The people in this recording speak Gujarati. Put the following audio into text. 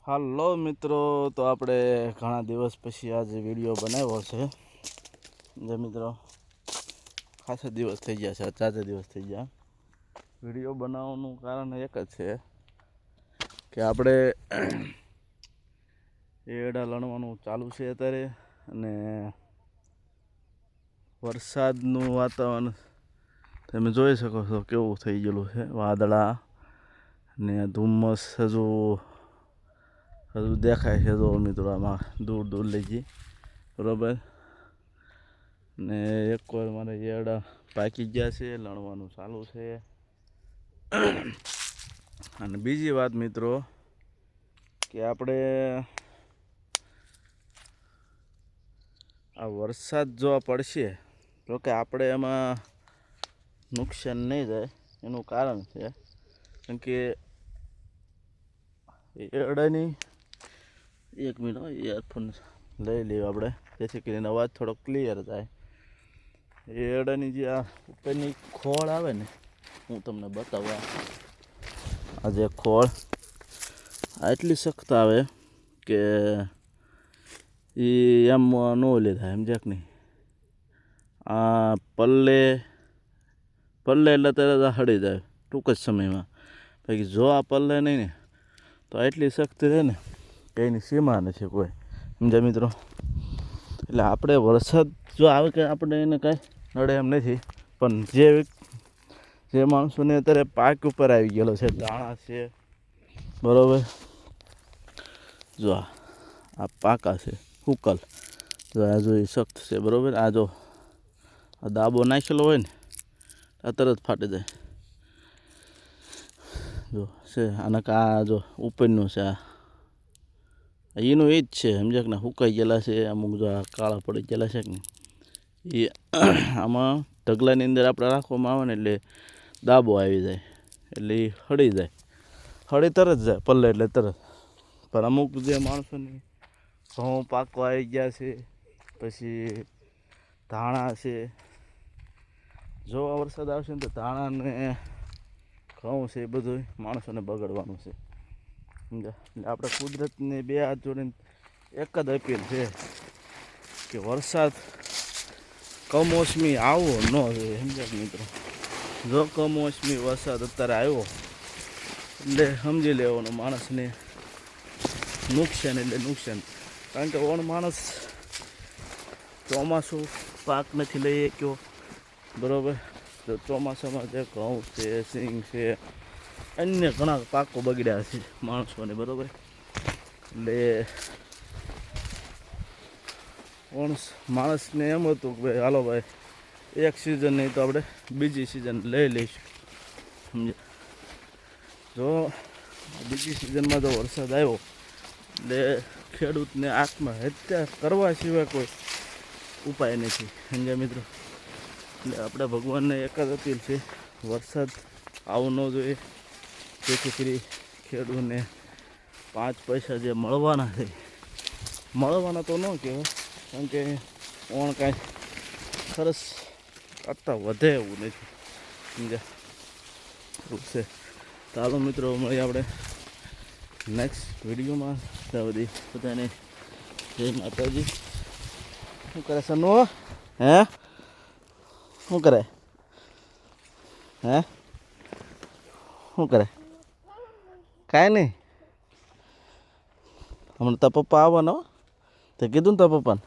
હાલો મિત્રો, તો આપણે ઘણા દિવસ પછી આજે વિડીયો બનાવ્યો છે. જે મિત્રો ખાસો દિવસ થઈ ગયા છે, 4 દિવસ થઈ ગયા. વિડીયો બનાવવાનું કારણ એક જ છે કે આપણે એડા લણવાનું ચાલુ છે અત્યારે, અને વરસાદનું વાતાવરણ તમે જોઈ શકો છો કેવું થઈ ગયેલું છે. વાદળા ને ધુમ્મસ હજુ દેખાય છે. જો મિત્રો આમાં દૂર દૂર લઈ જઈ બરાબર. ને એક વાર મારે એડા પાકી ગયા છે, લણવાનું ચાલુ છે. અને બીજી વાત મિત્રો કે આપણે આ વરસાદ જો પડશે તો કે આપણે એમાં નુકસાન નહીં જાય. એનું કારણ છે કેમ કે એડાની એક મિનિટ ઇયરફોન લઈ લઈએ આપણે, જેથી કરીને અવાજ થોડો ક્લિયર થાય. એડાની જે આ ઉપરની ખોળ આવે ને, હું તમને બતાવવા. આ જે ખોળ આટલી સખ્ત આવે કે એ એમ ન ઓલી થાય, સમજ્યા કે નહીં. આ પલ્લે એટલે તરત હળી જાય ટૂંક જ સમયમાં. બાકી જો આ પલ્લે નહીં ને તો આટલી શક્તિ રહે ને કે એની સીમા નથી કોઈ, સમજ્યા મિત્રો. એટલે આપણે વરસાદ જો આવે કે આપણે એને કાંઈ નડે એમ નથી, પણ જે માણસોને અત્યારે પાક ઉપર આવી ગયેલો છે, દાણા છે બરાબર. જો આ પાકા છે ઉકલ, જો આ જો એ સખ્ત છે બરાબર. આ જો આ દાબો નાખેલો હોય ને આ તરત ફાટી જાય. જો છે આના આ જો ઉપરનું છે, આ એનું એ જ છે, સમજ્યા કે ને. સુકાઈ ગયેલા છે અમુક, જો આ કાળા પડી ગયેલા છે કે નહીં, એ આમાં ઢગલાની અંદર આપણે રાખવામાં આવે ને એટલે દાબો આવી જાય, એટલે એ હળી જાય. હળી તરત જાય પલ્લે એટલે તરત. પણ અમુક જે માણસોની ઘઉં પાકવા આવી ગયા છે, પછી ધાણા છે, જો આ વરસાદ આવશે ને તો ધાણાને ઘઉં છે એ બધું માણસોને બગડવાનું છે, સમજ્યા. એટલે આપણે કુદરતને બે હાથ જોડીને એક જ અપીલ છે કે વરસાદ કમોસમી આવવો ન જોઈએ, સમજ્યા મિત્રો. જો કમોસમી વરસાદ અત્યારે આવ્યો એટલે સમજી લેવાનું માણસને નુકસાન એટલે નુકસાન. કારણ કે ઓણ માણસ ચોમાસું પાક નથી લઈ શક્યો બરાબર. તો ચોમાસામાં જે ઘઉં છે, સિંગ છે, અન્ય ઘણા પાકો બગડ્યા છે માણસોને બરાબર. એટલે માણસને એમ હતું કે ભાઈ હાલો ભાઈ એક સિઝન નહીં તો આપણે બીજી સિઝન લઈ લઈશું, સમજ્યા. જો બીજી સિઝનમાં જો વરસાદ આવ્યો એટલે ખેડૂતને આત્મહત્યા કરવા સિવાય કોઈ ઉપાય નથી, સમજ્યા મિત્રો. એટલે આપણે ભગવાનને એક જ અપીલ છે, વરસાદ આવો ન જોઈએ, જેથી કરી ખેડૂતને 5 પૈસા જે મળવાના છે, મળવાના તો ન કહેવાય, કારણ કે ઓણ કાંઈ ખર્ચ કરતાં વધે એવું નથી, સમજ્યા. એવું છે. ચાલો મિત્રો, મળીએ આપણે નેક્સ્ટ વિડીયોમાં. ત્યાં બધી બધાને જય માતાજી. શું કરે સનુ? હે શું કરે? હે શું કરે? કાંઈ નહીં. હમણાં તારા પપ્પા આવવાના, તે કીધું ને તારા પપ્પાને.